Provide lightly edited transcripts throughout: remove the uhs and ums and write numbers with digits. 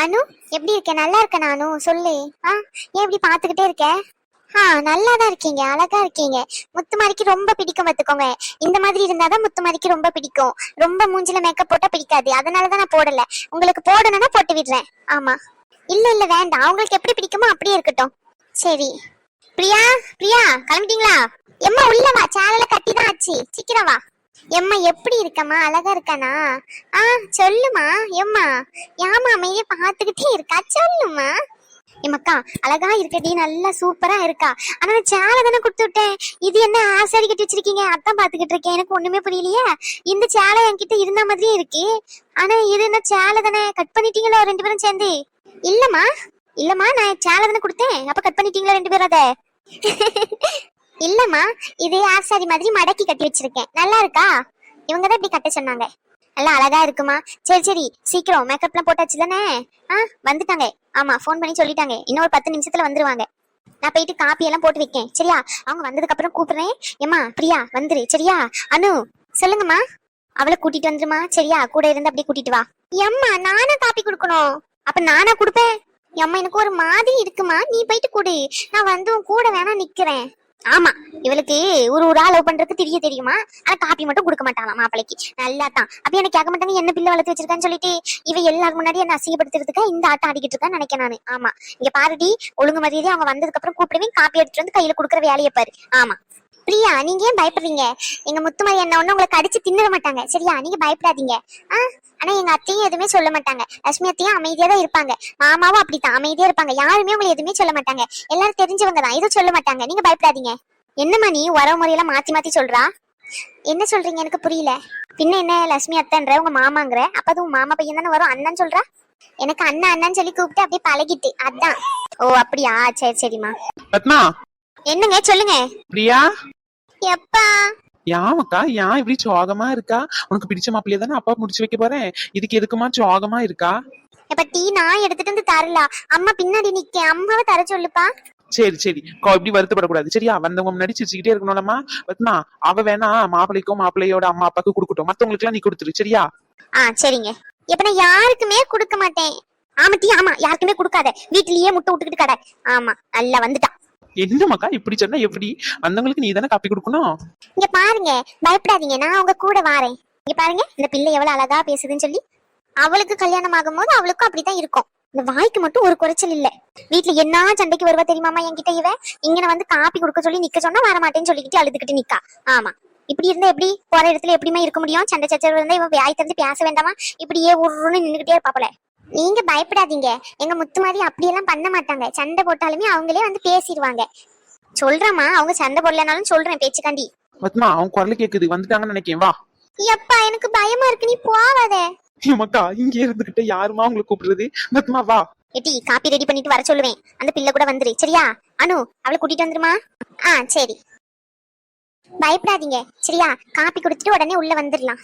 அனு, எப்படி இருக்க? நல்லா இருக்க நானு. சொல்லு. ஏன் இப்படி பாத்துக்கிட்டே இருக்க? நல்லாதான் இருக்கீங்க, அழகா இருக்கீங்க. முத்துமாரிக்கு ரொம்ப பிடிக்கும் பாத்துக்கோங்க. இந்த மாதிரி இருந்தாதான் முத்துமாரிக்கு ரொம்ப பிடிக்கும். ரொம்ப மூஞ்சில மேக்கப் போட்டா பிடிக்காது, அதனாலதான் நான் போடல. உங்களுக்கு போடணும்னா போட்டு விடுறேன். ஆமா. இல்ல இல்ல வேண்டாம், உங்களுக்கு எப்படி பிடிக்குமோ அப்படியே இருக்கட்டும். சரி. பிரியா, பிரியா கிளம்பிட்டீங்களா? எம்மா உள்ள வா, சேனல கட்டி தான் ஆச்சு, சீக்கிரம் வா. எம்மா எப்படி இருக்கம்மா? அழகா இருக்கானா? சொல்லுமா. எம்மா ஏமா அமைதியா பாத்துக்கிட்டே இருக்கா? சொல்லுமா. எம்மக்கா அழகா இருக்கடி, நல்லா சூப்பரா இருக்கா. ஆனா சேலை தானே கொடுத்து விட்டேன். இது என்ன ஆசாரி கட்டி வச்சிருக்கீங்க? அதான் பாத்துக்கிட்டு இருக்கேன், எனக்கு ஒண்ணுமே புரியலையே. இந்த சேலை என்கிட்ட இருந்த மாதிரியே இருக்கு. ஆனா இது என்ன சேலை தானே? கட் பண்ணிட்டீங்களோ ரெண்டு பேரும் சேர்ந்து? இல்லம்மா இல்லம்மா, நான் சேலை தானே கொடுத்தேன், அப்ப கட் பண்ணிட்டீங்களா ரெண்டு பேரும்? அத இல்லம்மா, இதே ஆசாரி மாதிரி மடக்கி கட்டி வச்சிருக்கேன். நல்லா இருக்கா? இவங்கதான் இப்படி கட்ட சொன்னாங்க. நல்லா அழகா இருக்குமா. சரி சரி, சீக்கிரம் மேக்கப்லாம் போட்டாச்சு தானே? வந்துட்டாங்க. ஆமா, ஃபோன் பண்ணி சொல்லிட்டாங்க, இன்னொரு 10 நிமிஷத்துல வந்துருவாங்க. நான் போயிட்டு காப்பி எல்லாம் போட்டு வைக்கேன், சரியா? அவங்க வந்ததுக்கு அப்புறம் கூப்பிடுறேன். ஏமா பிரியா வந்துரு, சரியா? அனு சொல்லுங்கம்மா. அவளை கூட்டிட்டு வந்துருமா, சரியா? கூட இருந்து அப்படியே கூட்டிட்டு வா. எம்மா நானா காப்பி கொடுக்கணும்? அப்ப நானா கொடுப்பேன்? எம்மா எனக்கு ஒரு மாதிரி இருக்குமா, நீ போயிட்டு கொடு. நான் வந்து உன் கூட வேணா நிக்கிறேன். ஆமா, இவளுக்கு ஒரு ஒரு லவ் பண்றதுக்கு தெரியுமா? ஆனா காப்பி மட்டும் கொடுக்க மாட்டாங்க மாப்பிளைக்கு. நல்லா தான். அப்ப எனக்கு கேட்க மாட்டாங்க, என்ன பிள்ளை வளர்த்து வச்சிருக்கான்னு சொல்லிட்டு. இவ எல்லாரும் முன்னாடி என்ன அசிங்கப்படுத்துறதுக்கு இந்த ஆட்டம் ஆடிக்கிட்டு இருக்கான்னு நினைக்கிறேன் நானு. ஆமா, இங்க பாருடி, ஒழுங்கு மரியாதை அவங்க வந்ததுக்கு அப்புறம் கூப்பிடுவேன், காப்பி எடுத்துட்டு வந்து கையில கொடுக்குற வேலையை பாரு. ஆமா. பிரியா, நீங்க ஏன் பயப்படுறீங்க? எங்க முத்துமாரி என்ன ஒண்ணு உங்களை கடிச்சு தின்னுட மாட்டாங்க, சரியா? நீங்க பயப்படாதீங்க. ஆனா எங்க அத்தையும் எதுவுமே சொல்ல மாட்டாங்க. லட்சுமி அத்தையும் அமைதியா தான் இருப்பாங்க, மாமாவும் அப்படித்தான் அமைதியா இருப்பாங்க. யாருமே உங்களை எதுவுமே சொல்ல மாட்டாங்க, எல்லாரும் தெரிஞ்சவங்க தான், எதுவும் சொல்ல மாட்டாங்க. நீங்க பயப்படாதீங்க. என்னம்மா நீ உறவு முறையெல்லாம் மாத்தி மாத்தி சொல்றா? என்ன சொல்றீங்க? எனக்கு புரியல. பின்ன என்ன லட்சுமி அத்தைன்ற உங்க மாமாங்கிற? அப்ப அது உங்க மாமா பையன் தானே வரும், அண்ணன் சொல்றா? எனக்கு அண்ணா அண்ணான்னு சொல்லி கூப்பிட்டு அப்படியே பழகிட்டு, அதான். ஓ அப்படியா, சரி சரிம்மா. பத்மா. என்னங்க சொல்லுங்க. பிரியா. எப்பா? யாமக்கா, ஏன் இப்படி சோகமா இருக்கா? உனக்கு பிடிச்ச மாப்பிள்ளைய தானே அப்பா முடிச்சு வைக்க போறேன், இதுக்கு எதுக்குமா சோகமா இருக்கா? எப்ப டீ நான் எடுத்துட்டு வந்து தரல, அம்மா பின்னாடி நிக்க, அம்மாவை தர சொல்லுப்பா. சரி சரி, இப்படி வருத்தப்படக்கூடாது, சரியா? வந்தவங்க முன்னாடி சிரிச்சுக்கிட்டே இருக்கணும்லமா. பத்மா, அவ வேணா மாப்பிள்ளைக்கும் மாப்பிள்ளையோட அம்மா அப்பாவுக்கு கொடுக்கட்டும், மத்தவங்களுக்கு எல்லாம் நீ கொடுத்துரு, சரியா? சரிங்க. எப்ப நான் யாருக்குமே கொடுக்க மாட்டேன். ஆமா டீ, ஆமா, யாருக்குமே கொடுக்காத, வீட்லயே முட்டை விட்டுக்கிட்டு கடை. ஆமா, நல்லா வந்துட்டா. என்னமாக்கா இப்படி சொன்னா எப்படி? வந்தவங்களுக்கு நீ தானே காப்பி கொடுக்கணும். இங்க பாருங்க, பயப்படாதீங்க, நான் உங்க கூட வாரேன். இங்க பாருங்க, இந்த பிள்ளை எவ்வளவு அழகா பேசுதுன்னு சொல்லி. அவளுக்கு கல்யாணம் ஆகும் போது அவளுக்கும் அப்படித்தான் இருக்கும். இந்த வாய்க்கு மட்டும் ஒரு குறைச்சல் இல்ல. வீட்டுல என்ன சண்டைக்கு வருவா தெரியுமாமா என்கிட்ட இவ. இங்க வந்து காப்பி கொடுக்க சொல்லி நிக்க சொன்னா வர மாட்டேன்னு சொல்லிக்கிட்டு அழுதுகிட்டு நிக்கா. ஆமா, இப்படி இருந்தா எப்படி போற இடத்துல எப்படிமா இருக்க முடியும்? சண்டை சச்சரவு இருந்தா இவன் வாய் திறந்து பேச வேண்டாமா? இப்படியே உருன்னு நின்னுகிட்டே இருப்பாப்பல. நீங்க பயப்படாதீங்க, எங்க முத்து மாதிரி அப்படியெல்லாம் பண்ண மாட்டாங்க. சண்டை போட்டாலுமே அவங்களே வந்து பேசிடுவாங்க. சொல்றேம்மா, அவங்க சண்டை போடலனாலும் சொல்றேன் பேச்சுக்காண்டி. பத்மா, அவன் குரல் கேக்குது, வந்துட்டாங்கன்னு நினைக்கேன், வா. எப்பா எனக்கு பயமா இருக்கு, நீ போவாத. மக்கா, இங்கே இருந்துகிட்ட யாருமா உங்களை கூப்பிடுறது? பத்மா வா. எட்டி காப்பி ரெடி பண்ணிட்டு வர சொல்லுவேன், அந்த பிள்ளை கூட வந்துரு, சரியா? அனு அவளை கூட்டிட்டு வந்துருமா. சரி, பயப்படாதீங்க, சரியா? காப்பி குடிச்சிட்டு உடனே உள்ள வந்துடலாம்.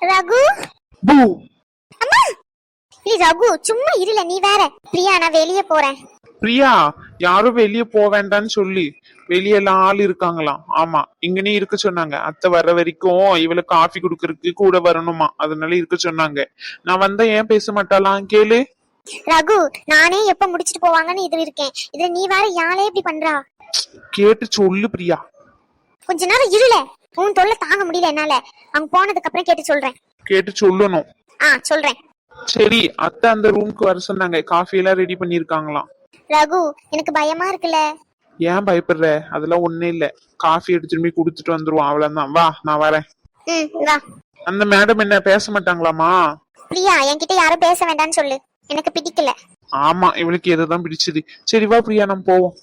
ரகு. அம்மா நீ ரகு சும்மா இருல, நீ வேற. பிரியா, நான் வெளியே போறேன். பிரியா, யாரும் வெளியே போக வேண்டாம்னு சொல்லி வெளியெல்லாம் ஆள் இருக்காங்களாம். ஆமா, இங்கனே இருக்க சொன்னாங்க. அத்தை வர்ற வரைக்கும் இவளுக்கு காஃபி குடுக்கறதுக்கு கூட வரணுமா, அதனால இருக்க சொன்னாங்க. நான் வந்தா ஏன் பேச மாட்டாளாம் கேளு. ரகு, நானே எப்ப முடிச்சிட்டு போவாங்கன்னு இது இருக்கேன், இதுல நீ வேற யாழே இப்படி பண்றா? கேட்டு சொல்லு பிரியா. கொஞ்ச நேரம் இருல, உன் தொல்லை தாங்க முடியல என்னால. அவங்க போனதுக்கு அப்புறம் கேட்டு சொல்றேன். கேட்டு சொல்லணும். சொல்றேன். சரி, அத்தை அந்த ரூமுக்கு வர சொன்னாங்க, காஃபி எல்லாம் ரெடி பண்ணிருக்காங்களாம். ரகு, எனக்கு பயமா இருக்குல்ல. ஏன் பயப்படுற? அதெல்லாம் ஒண்ணு இல்ல, காஃபி எடுத்துட்டு போய் குடுத்துட்டு வந்துருவோம், அவ்வளவுதான். வா, நான் வரேன். வா. அந்த மேடம் என்ன பேச மாட்டாங்களாமா? பிரியா, என்கிட்ட யாரும் பேச வேண்டாம்னு சொல்லு, எனக்கு பிடிக்கல. ஆமா, இவளுக்கு எதுதான் பிடிச்சது. சரி வா பிரியா, நம்ம போவோம்.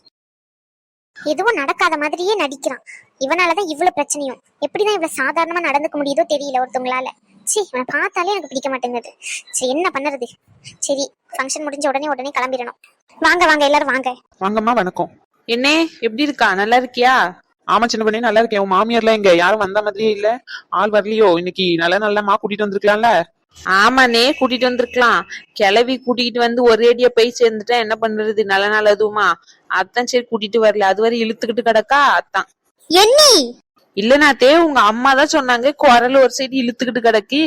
எதுவும் நடக்காத மாதிரியே நடிக்கிறான். இவனாலதான் இவ்வளவு பிரச்சனையும். எப்படிதான் இவ்வளவு சாதாரணமா நடந்துக்க முடியுதோ தெரியல ஒருத்தவங்களால. இவனை பார்த்தாலே எனக்கு பிடிக்க மாட்டேங்குது. சரி, என்ன பண்ணுறது? சரி, ஃபங்க்ஷன் முடிஞ்ச உடனே கிளம்பிடணும். வாங்க வாங்க, எல்லாரும் வாங்க. வாங்கம்மா, வணக்கம். என்ன எப்படி இருக்கா? நல்லா இருக்கியா? ஆமா சின்ன பண்ணி, நல்லா இருக்கேன். உன் மாமியார்லாம் எங்க? யாரும் வந்த மாதிரியே இல்ல, ஆள் வரலையோ? இன்னைக்கு நல்ல கூட்டிட்டு வந்திருக்கலாம்ல. ஆமாண்ணே, கூட்டிட்டு வந்திருக்கலாம். கிளவி கூட்டிட்டு வந்து ஒரேடியா போய் சேர்ந்துட்டா என்ன பண்றது? நல்ல நாள் அதுவுமா, அதான் சரி கூட்டிட்டு வரல. அது வரை இழுத்துக்கிட்டு கிடக்கா. அதான் என்னி இல்லனாத்தே உங்க அம்மா தான் சொன்னாங்க குரல் ஒரு சைடு இழுத்துக்கிட்டு கிடக்கு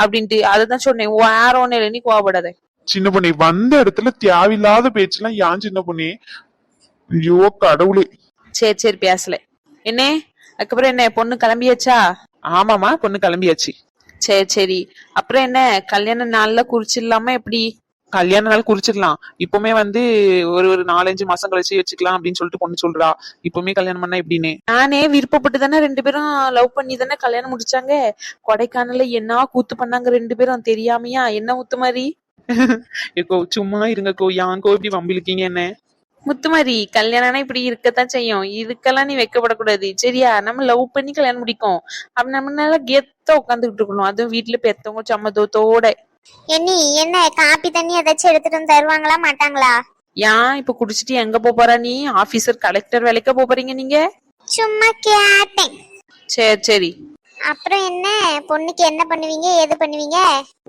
அப்படின்ட்டு அதுதான் சொன்னேன். வேற ஒண்ணு இல்லை, நீ கோவப்படாத. சின்ன பொண்ணே, வந்த இடத்துல தேவையில்லாத பேச்செல்லாம் ஏன் சின்ன பொண்ணே? ஐயோ கடவுளே. சரி சரி பேசல. என்ன அதுக்கப்புறம் என்ன பொண்ணு கிளம்பியாச்சா? ஆமாமா, பொண்ணு கிளம்பியாச்சு. சரி சரி. அப்புறம் என்ன கல்யாண நாள்ல குறிச்சிடலாமா எப்படி? கல்யாண நாள் குறிச்சிடலாம். இப்பவுமே வந்து ஒரு 4-5 மாசம் கழிச்சு வச்சுக்கலாம் அப்படின்னு சொல்லிட்டு பொண்ணு சொல்றா. இப்பவுமே கல்யாணம் பண்ணா எப்படின்னு? நானே விருப்பப்பட்டு தானே 2 பேரும் லவ் பண்ணி தானே கல்யாணம் முடிச்சாங்க. கொடைக்கானல்ல என்ன கூத்து பண்ணாங்க 2 பேரும் தெரியாமையா? என்ன முத்து மாதிரி ஏக்கோ சும்மா இருங்கக்கோ, யாங்கோ இப்படி வம்பிழுக்கீங்க என்ன? முத்துமாரி கல்யாணம்னா இப்படி இருக்கத்தான் செய்யும். இதுக்கெல்லாம் நீ வைக்கப்படக்கூடாது சரியா? நம்ம லவ் பண்ணி கல்யாணம் முடிக்கும். அப்ப நம்ம நல்லா கெத்த உட்காந்துக்கிட்டு இருக்கணும். அதுவும் வீட்டுல பெத்தவங்க சம்மதத்தோட. என்னி என்ன காப்பி தண்ணி ஏதாச்சும் எடுத்துட்டு வந்து தருவாங்களா மாட்டாங்களா? ஏன் இப்ப குடிச்சிட்டு எங்க போறா நீ? ஆபீசர் கலெக்டர் வேலைக்கா போறீங்க நீங்க? சும்மா கேட்டேன். சரி சரி. அப்புறம் என்ன பொண்ணுக்கு என்ன பண்ணுவீங்க ஏது பண்ணுவீங்க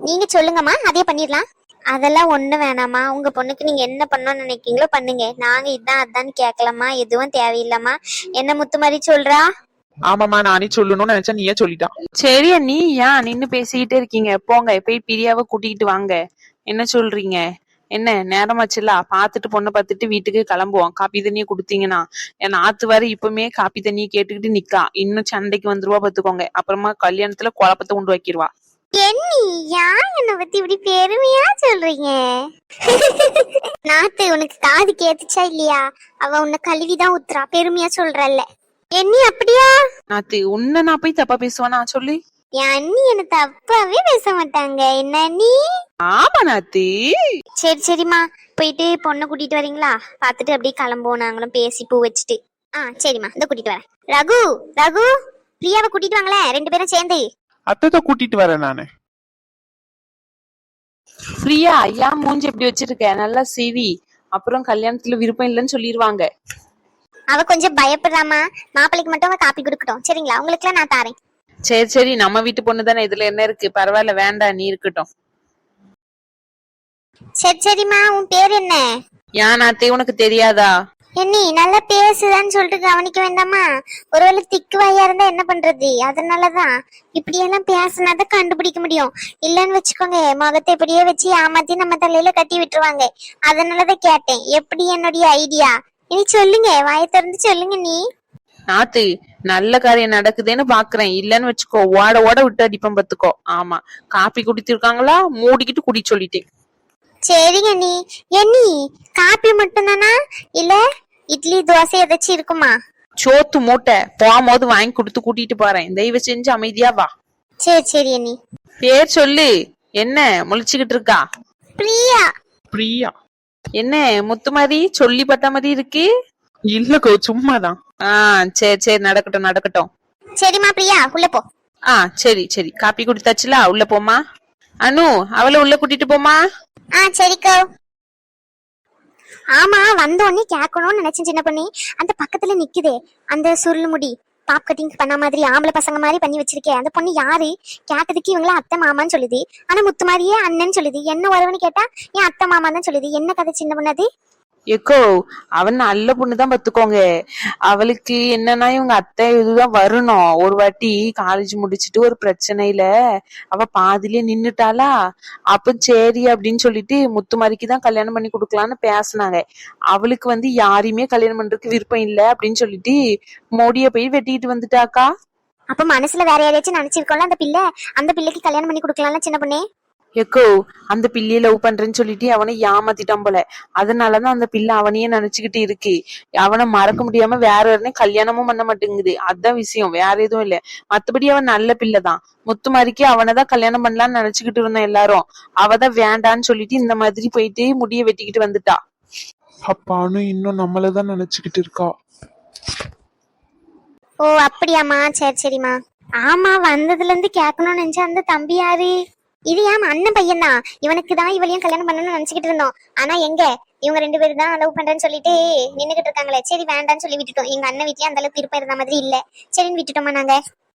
நீங்க சொல்லுங்கம்மா, அதே பண்ணிடலாம். அதெல்லாம் ஒண்ணு வேணாமா, உங்க பொண்ணுக்கு நீங்க என்ன பண்ணணும்னு நினைக்கீங்களோ பண்ணுங்க. நாங்க இதான் அதான்னு கேட்கலாமா, எதுவும் தேவையில்லாமா. என்ன முத்து மாதிரி சொல்றா? ஆமாமா, நானே சொல்லணும்னு நினைச்சா நீயே சொல்லிட்டா. சரியா நீ ஏன் நின்னு பேசிக்கிட்டே இருக்கீங்க? போங்க போய் பிரியாவை கூட்டிக்கிட்டு வாங்க. என்ன சொல்றீங்க? என்ன நேரமாச்சுல பாத்துட்டு பொண்ணை பார்த்துட்டு வீட்டுக்கு கிளம்புவோம். காப்பி தண்ணியை கொடுத்தீங்கன்னா என் ஆத்து வர இப்பவுமே காப்பி தண்ணியை கேட்டுக்கிட்டு நிக்கா. இன்னும் சண்டைக்கு வந்துருவா பாத்துக்கோங்க. அப்புறமா கல்யாணத்துல குழப்பத்தை உண்டு வைக்கிருவா. என்னி யார் என்ன பத்தி இப்படி பெருமையா சொல்றீங்க? நாத்து உனக்கு காது கேட்டுச்சா இல்லையா? அவ உன்னை கழுவிதான் ஊத்துறா, பெருமையா சொல்றல்ல. என்னி அப்படியா? நாத்து உன்ன நான் போய் தப்பா பேசுவானா சொல்லு? என் அண்ணி என்ன தப்பாவே பேச மாட்டாங்க. என்ன நீ? ஆமா நாத்து. சரி சரிம்மா, போயிட்டு பொண்ணை கூட்டிட்டு வரீங்களா? பாத்துட்டு அப்படியே கிளம்புவோம் நாங்களும் பேசி பூ வச்சுட்டு. சரிம்மா, இந்த கூட்டிட்டு வரேன். ரகு ரகு, பிரியாவை கூட்டிட்டு வாங்களேன் 2 பேரும் சேர்ந்து. அத்தை கூட்டிட்டு வரேன் நானு. பிரியா ஏன் மூஞ்சி எப்படி வச்சிருக்க? நல்லா சிவி. அப்புறம் கல்யாணத்துல விருப்பம் இல்லைன்னு சொல்லிடுவாங்க. அவ கொஞ்சம் பயப்படுறாமா, மாப்பிள்ளைக்கு மட்டும் அவ காப்பி கொடுக்கட்டும் சரிங்களா? உங்களுக்கு எல்லாம் நான் தாரேன். சரி சரி, நம்ம வீட்டு பொண்ணு தானே, இதுல என்ன இருக்கு? பரவாயில்ல, வேண்டாம் நீ இருக்கட்டும். சரி சரிம்மா, உன் பேர் என்ன? ஏன் நாத்தே உனக்கு தெரியாதா? என்னி நல்லா பேசுதான்னு சொல்லிட்டு கவனிக்க வேண்டாமா? ஒருவேளை திக்கு வாயா இருந்தா என்ன பண்றது? அதனாலதான் இப்படியெல்லாம் பேசினாதான் கண்டுபிடிக்க முடியும். இல்லன்னு வச்சுக்கோங்க, முகத்தை இப்படியே வச்சு ஏமாத்தி நம்ம தலையில கட்டி விட்டுருவாங்க. அதனாலதான் கேட்டேன், எப்படி என்னுடைய ஐடியா? இனி சொல்லுங்க, வாயை திறந்து சொல்லுங்க. நீ நாத்து நல்ல காரியம் நடக்குதுன்னு பாக்குறேன். இல்லன்னு வச்சுக்கோ ஓட ஓட விட்டு அடிப்பம் பத்துக்கோ. ஆமா, காப்பி குடித்திருக்காங்களா? மூடிக்கிட்டு குடி சொல்லிட்டேன். சரிங்க. நீ என்னி காப்பி மட்டும் தானா, இல்ல இட்லி தோசை ஏதாச்சும் இருக்குமா? சோத்து மூட்டை போகும்போது வாங்கி கொடுத்து கூட்டிட்டு போறேன். தயவு செஞ்சு அமைதியா வா. சரி சரி. அண்ணி பேர் சொல்லு. என்ன முழிச்சுக்கிட்டு இருக்கா? பிரியா. பிரியா? என்ன முத்து மாதிரி சொல்லி பார்த்த மாதிரி இருக்கு? இல்லக்கோ, சும்மாதான். சரி சரி, நடக்கட்டும் நடக்கட்டும். சரிம்மா பிரியா, உள்ள போ. சரி சரி. காப்பி குடித்தாச்சுல, உள்ள போமா. அனு அவளை உள்ள கூட்டிட்டு போமா. சரிக்கோ. ஆமா, வந்த உடனே கேட்கணும்னு நினைச்சேன் சின்ன பொண்ணு. அந்த பக்கத்துல நிக்குதே அந்த சுருள் முடி பாப் கட்டிங் பண்ண மாதிரி ஆம்பளை பசங்க மாதிரி பண்ணி வச்சிருக்கேன், அந்த பொண்ணு யாரு? கேட்டதுக்கு இவங்கள அத்தை மாமான்னு சொல்லுது. ஆனா முத்து மாதிரியே அண்ணன் சொல்லுது. என்ன உறவுன்னு கேட்டா என் அத்தை மாமா தான் சொல்லுது. என்ன கதை சின்ன பொண்ணு அது? எக்கோ அவன் நல்ல பொண்ணுதான் பாத்துக்கோங்க. அவளுக்கு என்னன்னா இவங்க அத்தை இதுதான் வரணும். ஒரு வாட்டி காலேஜ் முடிச்சிட்டு ஒரு பிரச்சனையில அவ பாதிலே நின்னுட்டாளா. அப்ப சரி அப்படின்னு சொல்லிட்டு முத்துமாரிக்குதான் கல்யாணம் பண்ணி கொடுக்கலான்னு பேசினாங்க. அவளுக்கு வந்து யாரையுமே கல்யாணம் பண்றதுக்கு விருப்பம் இல்ல அப்படின்னு சொல்லிட்டு மோடிய போய் வெட்டிட்டு வந்துட்டாக்கா. அப்ப மனசுல வேற யாரையாச்சும் நினைச்சிருக்கோம்ல அந்த பிள்ளை. அந்த பிள்ளைக்கு கல்யாணம் பண்ணி கொடுக்கலாம்ல சின்ன பொண்ணே. எக்கோ அந்த பிள்ளைய லவ் பண்றேன்னு சொல்லிட்டு அவனை ஏமாத்திட்டான் போல. அதனாலதான் அந்த பிள்ளை அவனையே நினைச்சுக்கிட்டு இருக்கு. அவனை மறக்க முடியாம வேற யாருனே கல்யாணமும் பண்ண மாட்டேங்குது. அதான் விஷயம், வேற எதுவும் இல்ல. மத்தபடி அவன் நல்ல பிள்ளைதான். முத்துமாரிக்கு அவனைதான் கல்யாணம் பண்ணலாம்னு நினைச்சுக்கிட்டு இருந்தோம் எல்லாரும். அவதான் வேண்டான்னு சொல்லிட்டு இந்த மாதிரி போயிட்டு முடிய வெட்டிக்கிட்டு வந்துட்டா. அப்பானு இன்னும் நம்மளதான் நினைச்சுக்கிட்டு இருக்கா. ஓ அப்படியாமா, சரி சரிம்மா. ஆமா, வந்ததுல இருந்து கேட்கணும்னு நினைச்சா அந்த தம்பி யாரு? இது ஏன் அண்ணன் பையன் தான். இவனுக்கு தான் இவளையும் கல்யாணம் பண்ணணும்னு நினைச்சுக்கிட்டு இருந்தோம். ஆனா எங்க இவங்க 2 பேரும் தான் லவ் பண்றேன்னு சொல்லிட்டு நின்னுகிட்டு இருக்காங்களே. சரி வேண்டான்னு சொல்லி விட்டுட்டோம். எங்க அண்ணன் வீட்லயும் அந்த அளவுக்கு இருப்ப இருந்த மாதிரி இல்ல. சரின்னு விட்டுட்டோமா நாங்க.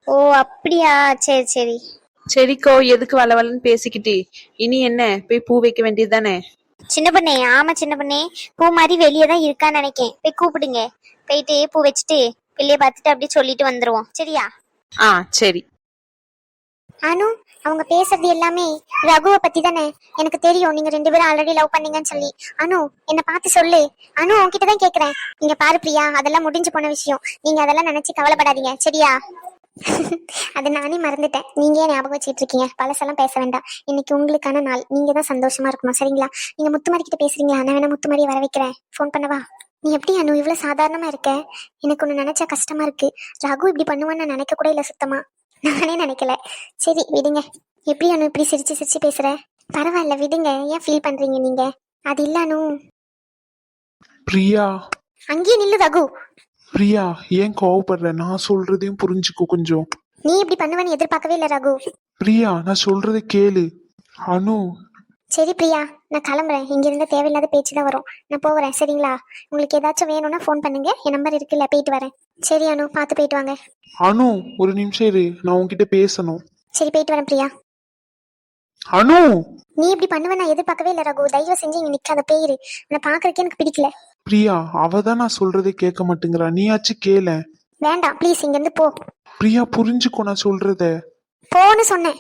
ஓ அப்படியா, சரி சரி. சரிக்கோ, எதுக்கு வளவலன்னு பேசிக்கிட்டு. இனி என்ன போய் பூ வைக்க வேண்டியது தானே? சின்ன பொண்ணே, ஆமா சின்ன பொண்ணே, பூ மாதிரி வெளியே தான் இருக்கான்னு நினைக்கேன். போய் கூப்பிடுங்க, போயிட்டு பூ வச்சுட்டு வெளியே பார்த்துட்டு அப்படியே சொல்லிட்டு வந்துருவோம். சரியா? ஆ சரி. அனு, அவங்க பேசுறது எல்லாமே ரகுவை பத்தி தானே? எனக்கு தெரியும் நீங்க 2 பேரும் ஆல்ரெடி லவ் பண்ணீங்கன்னு சொல்லி. அனு, என்ன பார்த்து சொல்லு. அனு, உன்கிட்ட தான் கேக்குறேன். இங்க பாரு பிரியா, அதெல்லாம் முடிஞ்சு போன விஷயம். நீங்க அதெல்லாம் நினைச்சு கவலைப்படாதீங்க. சரியா? அது நானே மறந்துட்டேன். நீங்க ஏன் ஞாபகம் வச்சுட்டு இருக்கீங்க? பழசெல்லாம் பேச வேண்டாம். இன்னைக்கு உங்களுக்கான நாள். நீங்க தான் சந்தோஷமா இருக்கணும். சரிங்களா? நீங்க முத்துமாரி கிட்ட பேசுறீங்களா? நான் வேணா முத்துமாரியை வர வைக்கிறேன். ஃபோன் பண்ணவா? நீ எப்படி அனு இவ்வளவு சாதாரணமா இருக்க? எனக்கு ஒண்ணு நினைச்சா கஷ்டமா இருக்கு. ரகு இப்படி பண்ணுவான்னு நான் நினைக்க கூட இல்ல சுத்தமா. நானே நினைக்கல. சரி விடுங்க. எப்படி அனு இப்படி சிரிச்சு சிரிச்சு பேசுற? பரவாயில்ல விடுங்க. ஏன் ஃபீல் பண்றீங்க நீங்க? அது இல்ல அனு. பிரியா, அங்கேயே நில்லு ரகு. பிரியா, ஏன் கோவப்படுற? நான் சொல்றதையும் புரிஞ்சுக்கோ கொஞ்சம். நீ இப்படி பண்ணுவேன்னு எதிர்பார்க்கவே இல்ல ரகு. பிரியா, நான் சொல்றதை கேளு. அனு, சரி பிரியா, நான் கிளம்புறேன். இங்க இருந்து தேவையில்லாத பேச்சு தான் வரும். நான் போகிறேன். சரிங்களா? உங்களுக்கு ஏதாச்சும் வேணும்னா ஃபோன் பண்ணுங்க. என் நம்பர் இருக்குல்ல. போயிட்டு வரேன். சரி அனு, பார்த்து போயிட்டு வாங்க. அனு, ஒரு நிமிஷம் இரு, நான் உன்கிட்ட பேசணும். சரி போயிட்டு வரேன் பிரியா. அனு, நீ இப்படி பண்ணுவேன் நான் எதிர்பார்க்கவே இல்லை ரகு. தயவு செஞ்சு இங்க நிக்காத. பேரு உன்னை பாக்குறதுக்கே எனக்கு பிடிக்கல. பிரியா, அவ தான் நான் சொல்றதை கேட்க மாட்டேங்கிறா. நீயாச்சு கேள. வேண்டாம் ப்ளீஸ், இங்க இருந்து போ. பிரியா, புரிஞ்சுக்கோ நான் சொல்றத. போன்னு சொன்னேன்.